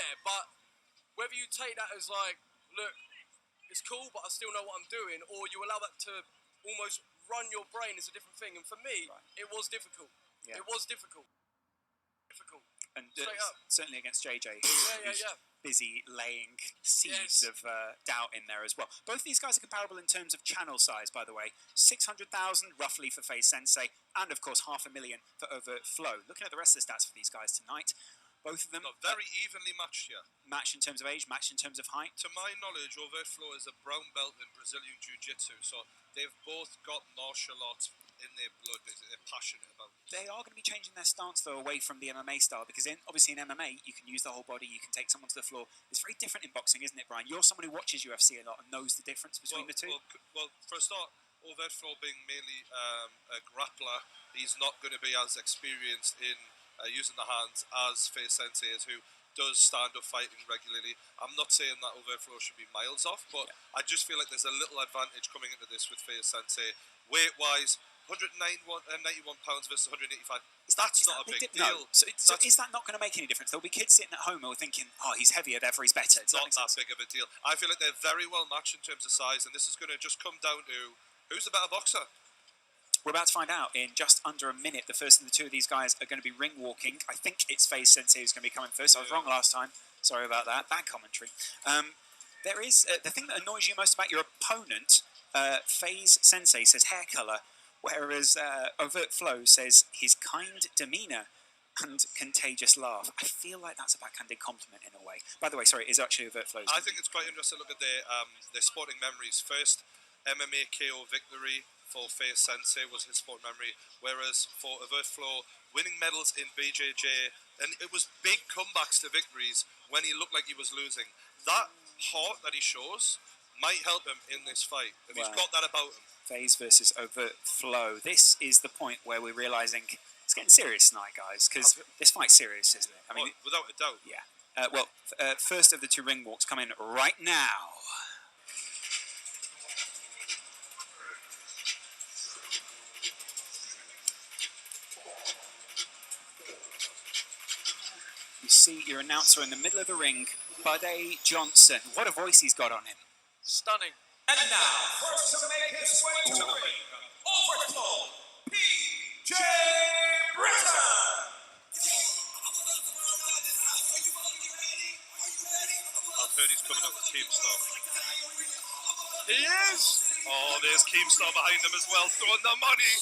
Yeah, but whether you take that as like, look, it's cool, but I still know what I'm doing, or you allow that to almost run your brain is a different thing. And for me, it was difficult. Yeah. It was difficult. And straight up. Certainly against JJ, who's busy laying seeds of doubt in there as well. Both these guys are comparable in terms of channel size, by the way. 600,000 roughly for Faze Sensei, and of course 500,000 for Overflow. Looking at the rest of the stats for these guys tonight, both of them very evenly matched here. Matched in terms of age, matched in terms of height. To my knowledge, Overflow is a brown belt in Brazilian Jiu-Jitsu, so they've both got martial arts in their blood. They're passionate about it. They are going to be changing their stance, though, away from the MMA style, because obviously in MMA, you can use the whole body, you can take someone to the floor. It's very different in boxing, isn't it, Brian? You're someone who watches UFC a lot and knows the difference between the two. Well, for a start, Overflow being mainly a grappler, he's not going to be as experienced in using the hands as Faze Sensei is, who does stand-up fighting regularly. I'm not saying that Overflow should be miles off, but I just feel like there's a little advantage coming into this with Faze Sensei. Weight-wise, 191 pounds versus 185. That's not a big deal. No. So is that not going to make any difference? There'll be kids sitting at home who are thinking, oh, he's heavier, therefore he's better. It's not that big of a deal. I feel like they're very well matched in terms of size, and this is going to just come down to who's the better boxer. We're about to find out in just under a minute. The first of the two of these guys are going to be ring walking. I think it's Faze Sensei who's going to be coming first. I was wrong last time. Sorry about that. Bad commentary. There is the thing that annoys you most about your opponent. Faze Sensei says hair color, whereas Overflow says his kind demeanor and contagious laugh. I feel like that's a backhanded compliment in a way. By the way, sorry, is actually Overflow's. I think it's quite interesting to look at their sporting memories. First, MMA KO victory for Faze Sensei was his sport memory, whereas for Overflow, winning medals in BJJ, and it was big comebacks to victories when he looked like he was losing. That heart that he shows might help him in this fight, if he's got that about him. Faze versus Overflow. This is the point where we're realising it's getting serious tonight, guys, because this fight's serious, isn't it? I mean, without a doubt. Yeah. First of the two ring walks coming right now. You see your announcer in the middle of the ring, Buddy Johnson. What a voice he's got on him. Stunning. And now, first to make his way to the ring, Overflow, PJ Britain. I've heard he's coming up with Keemstar. He is. Oh, there's Keemstar behind him as well, throwing the money.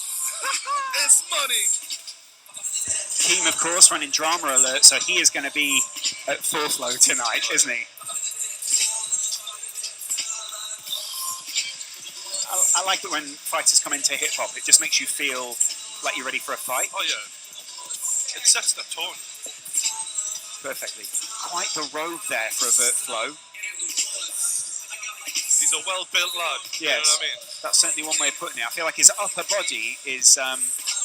It's money. Keem, of course, running Drama Alert, so he is going to be at Overflow tonight, isn't he? I like it when fighters come into hip-hop. It just makes you feel like you're ready for a fight. Oh, yeah. It sets the tone. Perfectly. Quite the robe there for Overflow. He's a well-built lad. Yes. You know what I mean? That's certainly one way of putting it. I feel like his upper body is...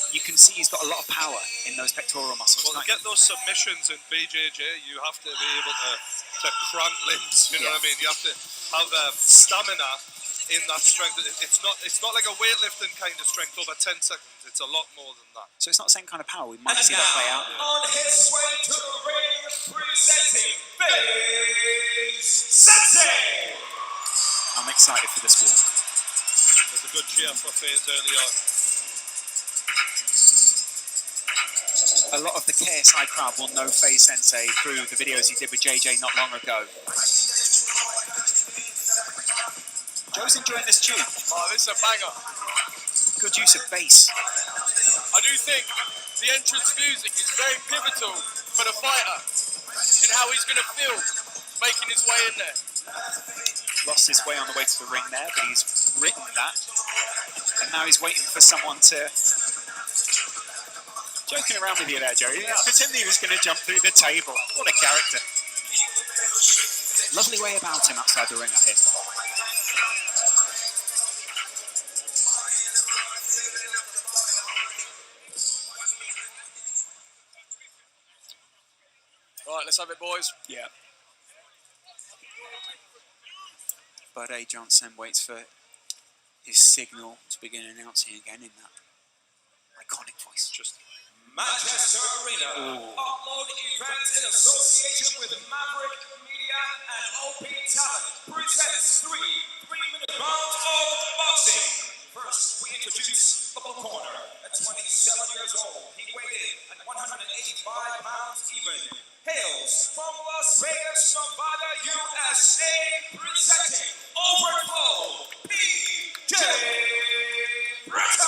you can see he's got a lot of power in those pectoral muscles. Well, to get those submissions in BJJ, you have to be able to crank limbs. You know what I mean? You have to have stamina in that strength. It's not like a weightlifting kind of strength over 10 seconds. It's a lot more than that. So it's not the same kind of power. We might see that play out. On his way to the ring, presenting Faze Sensei. I'm excited for this war. There's a good cheer for Faze early on. A lot of the KSI crowd will know Faze Sensei through the videos he did with JJ not long ago. Joe's enjoying this tune. Oh, this is a banger. Good use of bass. I do think the entrance music is very pivotal for the fighter in how he's going to feel making his way in there. Lost his way on the way to the ring there, but he's written that. And now he's waiting for someone to... Joking around with you there, Joe. Pretending he was going to jump through the table. What a character. Lovely way about him outside the ring, I hear. Right, let's have it, boys. Yeah. Buddy Johnson waits for his signal to begin announcing again in that iconic voice. Just Manchester Arena. Upload events in association with Maverick Media and OP Talent presents 3 3-minute rounds of boxing. First, we introduce Bubble Corner. At 27 years old, he weighed in at 185 pounds even. Hails from Las Vegas, Nevada, USA, presenting Overflow, PJ Britain.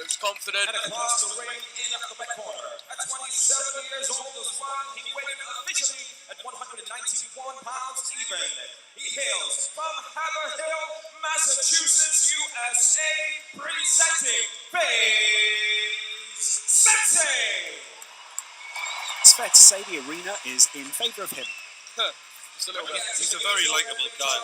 Looks confident. And across the ring in the red corner. At 27 years old as well, he weighed in officially at 191 pounds even. He hails from Haverhill, Massachusetts, USA, presenting Faze Sensei. It's fair to say the arena is in favour of him. Just a little bit. He's a very likeable guy.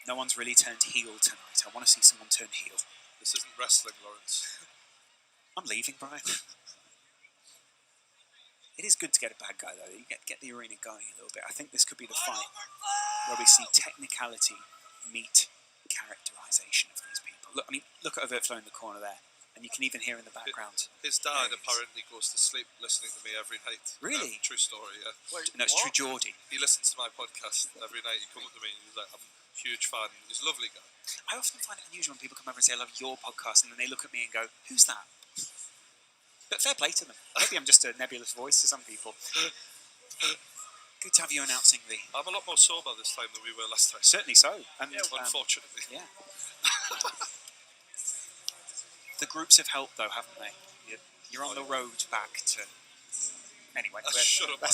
No one's really turned heel tonight. I want to see someone turn heel. This isn't wrestling, Lawrence. I'm leaving, Brian. It is good to get a bad guy, though. You get the arena going a little bit. I think this could be the fight where we see technicality meet characterization of these people. Look, I mean, look at Overflow in the corner there, and you can even hear in the background. His dad apparently goes to sleep listening to me every night. Really? True story, yeah. Wait, No, it's what? true Geordie. He listens to my podcast every night. He comes up to me and he's like, I'm a huge fan. He's a lovely guy. I often find it unusual when people come over and say, I love your podcast, and then they look at me and go, who's that? But fair play to them. Maybe I'm just a nebulous voice to some people. Good to have you announcing the... I'm a lot more sober this time than we were last time. Certainly so. And, Unfortunately. yeah. The groups have helped, though, haven't they? You're on the road back to... Anyway. Shut up.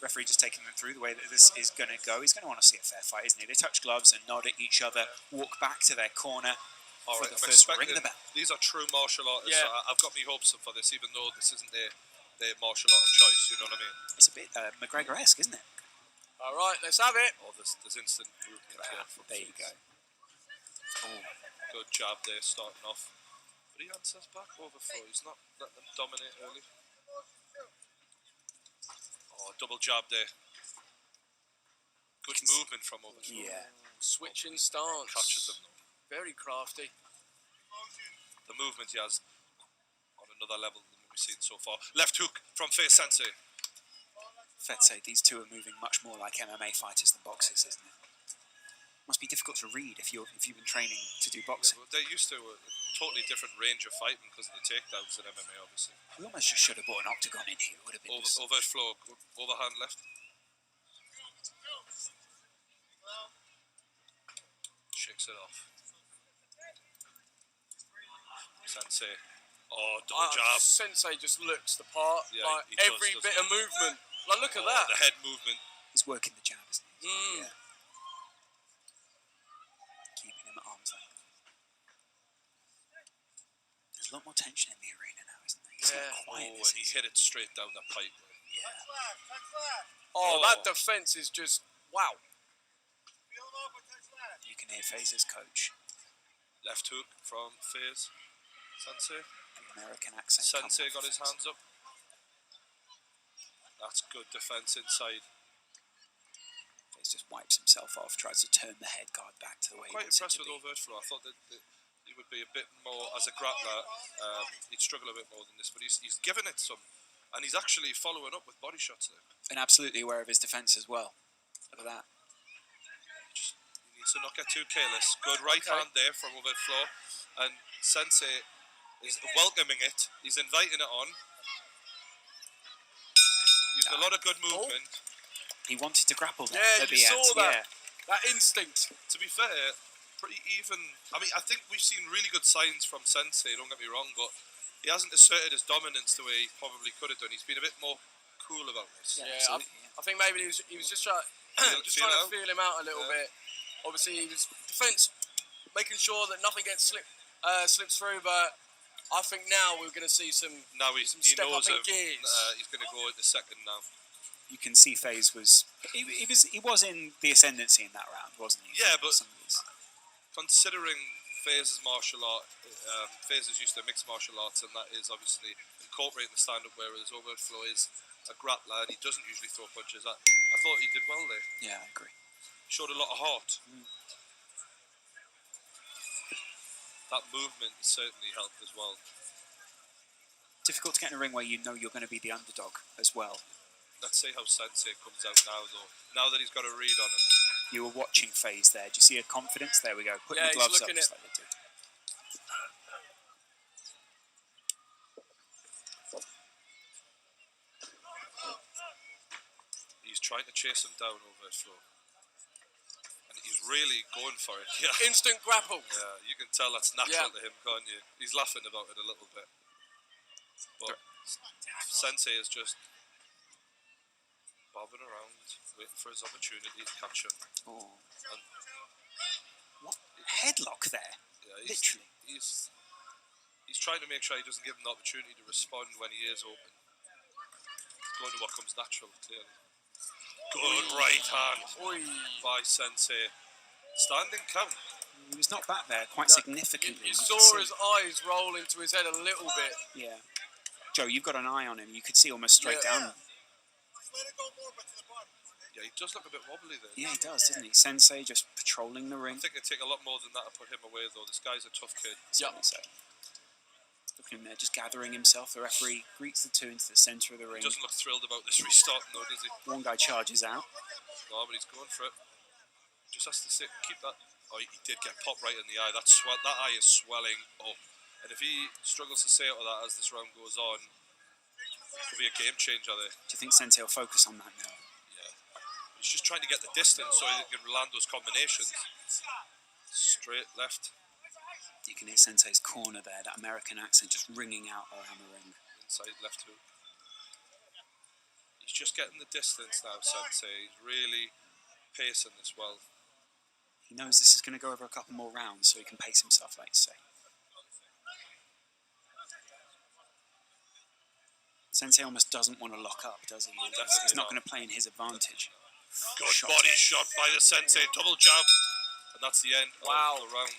Referee just taking them through the way that this is going to go. He's going to want to see a fair fight, isn't he? They touch gloves and nod at each other, walk back to their corner. All right, for the I'm first expecting ring the bell. these are true martial artists. Yeah. So I've got my hopes up for this, even though this isn't their martial art of choice. You know what I mean? It's a bit McGregor-esque, isn't it? All right, let's have it. Oh, there's instant movement here. From There you go. Oh, Good jab there, starting off. But he answers back Overflow. He's not letting them dominate early. Oh, double jab there. Good movement from Overflow. yeah. Switching stance. Catches him though. Very crafty. The movement he has on another level than we've seen so far. Left hook from Faze Sensei. Fair to say, these two are moving much more like MMA fighters than boxers, isn't it? Must be difficult to read if you've been training to do Yeah, boxing. well, they're used to a totally different range of fighting because of the takedowns in MMA, obviously. We almost just should have brought an octagon in here. It would have been just... Overflow, overhand left. Shakes it off. Sensei. Oh, double jab. Sensei just looks the part. Yeah, like he does, every doesn't bit he? of movement. Like look at that. The head movement. He's working the jab, isn't he? Mm. Yeah. Keeping him at arm's length. There's a lot more tension in the arena now, isn't there? It's Yeah. not quiet. Oh, and he hit it straight down the pipe. Yeah. Oh, Oh. that defense is just wow. You can hear Faze's coach. Left hook from Faze Sensei. The American accent. Sensei coming got off his Faze. hands up. That's good defense inside. Faze just wipes himself off, tries to turn the head guard back to the way Quite he wants it impressed to with be. Overflow. I thought that he would be a bit more, as a grappler, he'd struggle a bit more than this, but he's given it some. And he's actually following up with body shots there. And absolutely aware of his defence as well. Look at that. He needs to not get too careless. Good right hand there from Overflow. And Sensei is welcoming it. He's inviting it on. He's using a lot of good movement. He wanted to grapple there Yeah, at you the saw end. that. That instinct. To be fair, pretty even. I mean, I think we've seen really good signs from Sensei, don't get me wrong, but he hasn't asserted his dominance the way he probably could have done. He's been a bit more cool about this. Yeah, Yeah, absolutely, I think maybe he was just trying Feel to out? feel him out a little bit. Obviously, he was defense, making sure that nothing gets slips through. But I think now we're going to see some. Now he step knows up in of, gears. he's going to go at the second now. You can see Faze was he was in the ascendancy in that round, wasn't he? Yeah, From but some of these. Considering Faze's martial art, Faze is used to mixed martial arts, and that is obviously incorporating the stand-up, whereas Overflow is a grappler and he doesn't usually throw punches. I thought he did well there. Yeah, I agree. Showed a lot of heart. that movement certainly helped as well. Difficult to get in a ring where you know you're going to be the underdog as well. Let's see how Sensei comes out now, though. Now that he's got a read on him. You were watching Faze there. Do you see a confidence? There we go. Putting the gloves up just like they do. He's trying to chase him down Overflow. And he's really going for it. Yeah. Instant grapple. Yeah, you can tell that's natural to him, can't you? He's laughing about it a little bit. But Sensei is just bobbing around, waiting for his opportunity to catch him. Oh. What? Headlock there? Yeah, literally. He's trying to make sure he doesn't give him the opportunity to respond when he is open. He's going to what comes natural, clearly. Good right hand by Sensei. Standing count. He was knocked back there quite significantly. You saw his eyes roll into his head a little bit. Yeah. Joe, you've got an eye on him. You could see almost straight down. Yeah, he does look a bit wobbly there. Yeah, he does, doesn't he? Sensei just patrolling the ring. I think it'd take a lot more than that to put him away, though. This guy's a tough kid. Certainly so. Look at him there, just gathering himself. The referee greets the two into the centre of the ring. He doesn't look thrilled about this restarting, though, does he? One guy charges out. No, but he's going for it. Just has to sit, keep that. Oh, he did get popped right in the eye. That eye is swelling up. And if he struggles to stay out of that as this round goes on, it could be a game changer there. Do you think Sensei will focus on that now? Yeah. He's just trying to get the distance so he can land those combinations. Straight left. You can hear Sensei's corner there, that American accent just ringing out around the ring. Inside left hook. He's just getting the distance now, Sensei. He's really pacing this well. He knows this is going to go over a couple more rounds, so he can pace himself, like you say. Sensei almost doesn't want to lock up, does he? He's not going to play in his advantage. Good body shot by the Sensei, double jab. And that's the end of the round.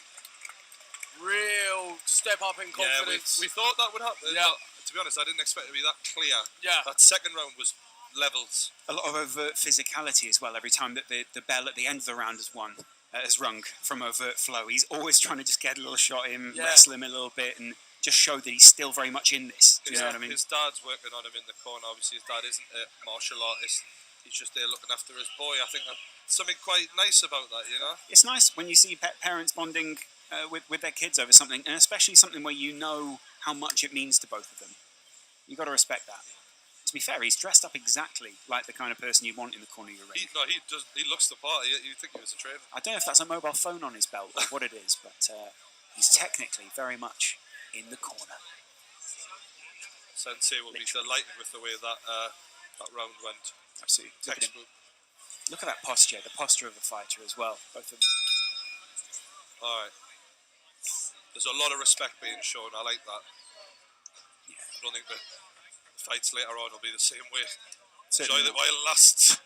Real step up in confidence. Yeah, we thought that would happen. Yeah. But to be honest, I didn't expect it to be that clear. Yeah. That second round was levels. A lot of overt physicality as well. Every time that the bell at the end of the round has rung from Overflow, he's always trying to just get a little shot in, wrestle him a little bit, and just show that he's still very much in this. Do you know what I mean? His dad's working on him in the corner. Obviously, his dad isn't a martial artist. He's just there looking after his boy. I think that's something quite nice about that, you know? It's nice when you see parents bonding with their kids over something, and especially something where you know how much it means to both of them. You've got to respect that. To be fair, he's dressed up exactly like the kind of person you want in the corner of your ring. He looks the part. You'd think he was a trainer. I don't know if that's a mobile phone on his belt or what it is, but he's technically very much in the corner. Sensei will be delighted with the way that round went. Absolutely. Look at that posture, the posture of a fighter as well. Both of them. All right. There's a lot of respect being shown. I like that. Yeah. I don't think the fights later on will be the same way. Certainly Enjoy it while it lasts.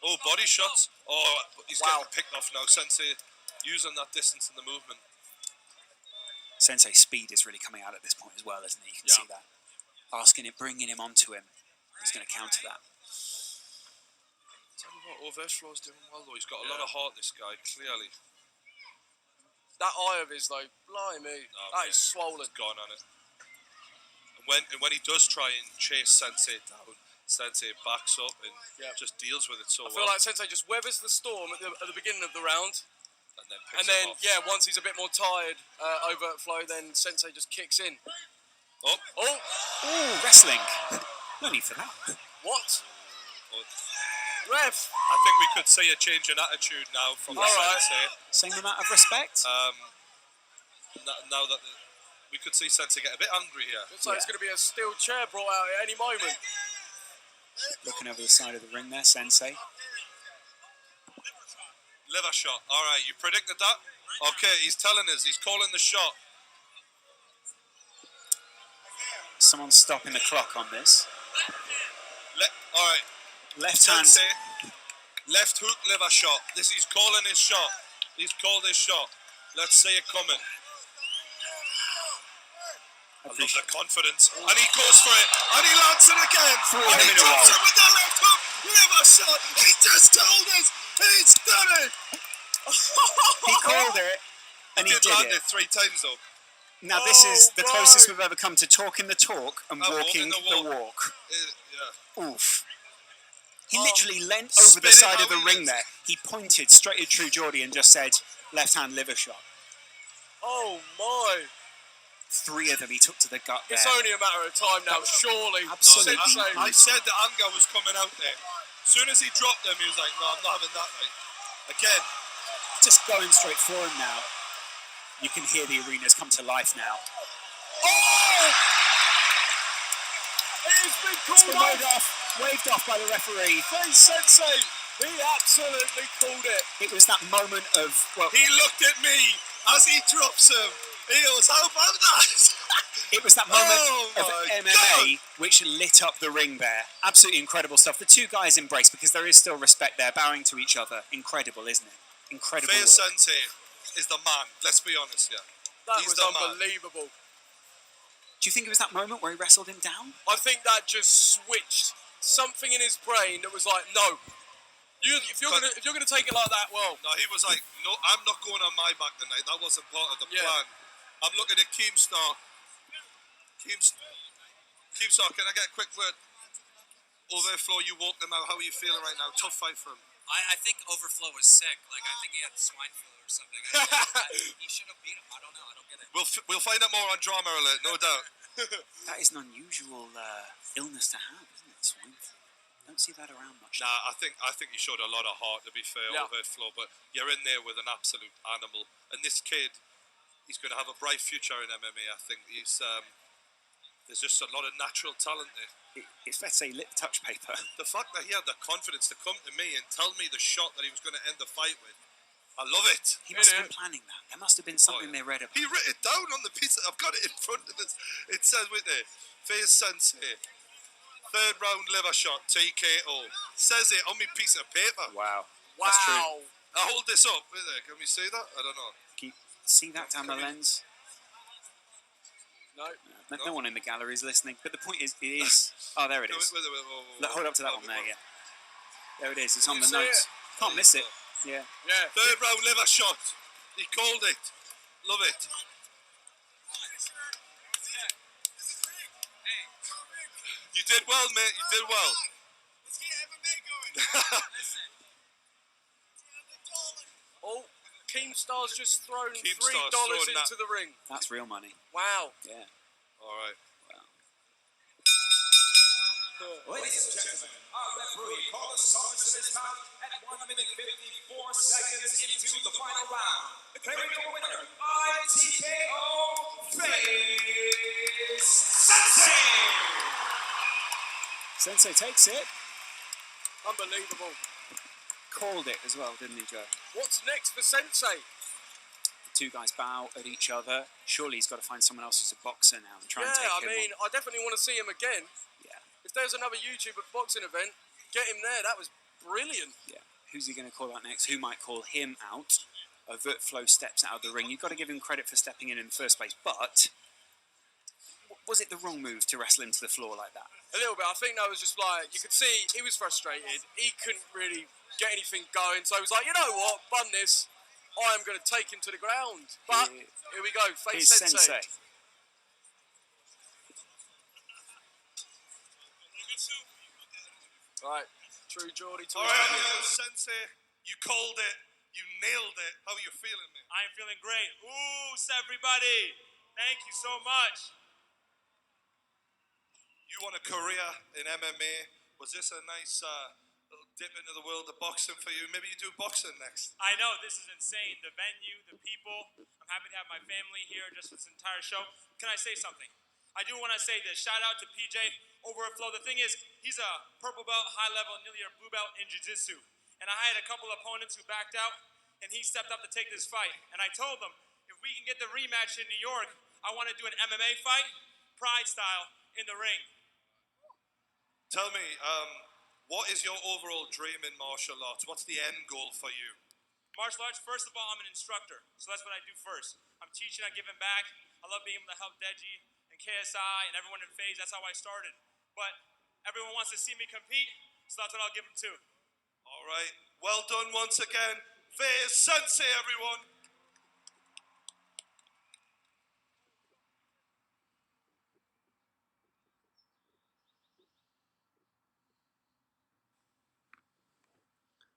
Oh, body shots. Oh, he's getting picked off now. Sensei using that distance in the movement. Sensei's speed is really coming out at this point as well, isn't it? You can see that. Asking it, bringing him onto him. He's going to counter that. Tell you what, Overflow's doing well though. He's got a lot of heart, this guy, clearly. That eye of his, like, blimey, that is swollen. He's gone on it. And when he does try and chase Sensei down, Sensei backs up and just deals with it so well. I feel like Sensei just weathers the storm at the beginning of the round. And then picks him off. Once he's a bit more tired, Overflow, then Sensei just kicks in. Oh, wrestling. No need for that. What? Oh. Ref. I think we could see a change in attitude now from Sensei. Same amount of respect. Now that we could see Sensei get a bit angry here. Looks like it's going to be a steel chair brought out at any moment. Looking over the side of the ring there, Sensei. Liver shot. All right, you predicted that? Okay, he's telling us. He's calling the shot. Someone's stopping the clock on this. All right. Left hand. Sensei, left hook, liver shot. He's calling his shot. He's called his shot. Let's see it coming. I love the confidence. And he goes for it. And he lands it again. And he drops it with the left hook. Liver shot. He just told us. He's done it. He called it. And he did land it. 3 times though. Now this is the bro. closest we've ever come to talking the talk and walking the walk. Yeah. Oof. He literally leant Spin over the it side how of the he ring is. there. He pointed straight at True Geordie and just said, left hand liver shot. Oh my. 3 of them he took to the gut there. It's only a matter of time now, surely. Absolutely. Sensei. I said the anger was coming out there. As soon as he dropped them, he was like, no, I'm not having that, mate. Again. Just going straight for him now. You can hear the arenas come to life now. Oh! It has been called Waved off by the referee. Faze Sensei, he absolutely called it. It was that moment of, well, He looked at me as he drops him. He goes, how about that? it was that moment of my MMA which lit up the ring there. Absolutely incredible stuff. The 2 guys embraced because there is still respect there, bowing to each other. Incredible, isn't it? Incredible. Faze Sensei is the man. Let's be honest, yeah. That He's was the man. unbelievable. Do you think it was that moment where he wrestled him down? I think that just switched something in his brain that was like, no. If you're gonna take it like that, well. No, he was like, no, I'm not going on my back tonight. That wasn't part of the plan. I'm looking at Keemstar. Keemstar, can I get a quick word? Overflow, you walked them out. How are you feeling right now? Tough fight for him. I think Overflow was sick. Like, I think he had swine flu or something. He should have beat him. I don't know. I don't get it. We'll find out more on Drama Alert, no doubt. That is an unusual illness to have, isn't it? Swine flu. Don't see that around much. Nah, I think he showed a lot of heart, to be fair, Overflow. But you're in there with an absolute animal. And this kid, he's going to have a bright future in MMA. I think he's there's just a lot of natural talent there. It's fair to say he lit the touch paper. The fact that he had the confidence to come to me and tell me the shot that he was going to end the fight with, I love it. He must have been planning that. There must have been something they read about. He wrote it down on the piece. I've got it in front of us. It says with it, Faze Sensei, 3rd round liver shot, TKO. Says it on my piece of paper. Wow. Wow. That's true. I hold this up. Wait there. Can we see that? I don't know. Can you see that down the lens? No. No one in the gallery is listening. But the point is, it is. Oh, there it is. Look, hold up to that one there, yeah. There it is. It's on the notes. Can't miss it. Yeah. 3rd round liver shot. He called it. Love it. You did well, mate. You did well. Let's get MMA going. Oh, Keemstar's just thrown $3 Keemstar's thrown into the ring. That's real money. Wow. Yeah. All right. Ladies and gentlemen, our referee called a soreness in his mouth at 1 minute 54 seconds into the final round. Declaring the winner by TKO, Faze Sensei. Sensei takes it. Unbelievable. Called it as well, didn't he, Joe? What's next for Sensei? The 2 guys bow at each other. Surely he's got to find someone else who's a boxer now and try and take I him mean, I definitely want to see him again. Yeah. If there's another YouTube boxing event, get him there. That was brilliant. Yeah. Who's he going to call out next? Who might call him out? Overflow steps out of the ring. You've got to give him credit for stepping in the first place, but was it the wrong move to wrestle him to the floor like that? A little bit. I think that was just like, you could see he was frustrated. He couldn't really get anything going. So he was like, you know what? Bun this. I am going to take him to the ground. But here we go. Faze Here's Sensei. Right. True Geordie. All right, Sensei, you called it. You nailed it. How are you feeling, man? I'm feeling great. Ooh, everybody. Thank you so much. You won a career in MMA. Was this a nice little dip into the world of boxing for you? Maybe you do boxing next. I know, this is insane. The venue, the people. I'm happy to have my family here just for this entire show. Can I say something? I do want to say this. Shout out to PJ Overflow. The thing is, he's a purple belt, high level, nearly a blue belt in jiu-jitsu. And I had a couple opponents who backed out, and he stepped up to take this fight. And I told them, if we can get the rematch in New York, I want to do an MMA fight, Pride style, in the ring. Tell me, what is your overall dream in martial arts? What's the end goal for you? Martial arts, first of all, I'm an instructor. So that's what I do first. I'm teaching, I'm giving back. I love being able to help Deji and KSI and everyone in Faze. That's how I started. But everyone wants to see me compete, so that's what I'll give them too. All right. Well done once again. Faze Sensei, everyone.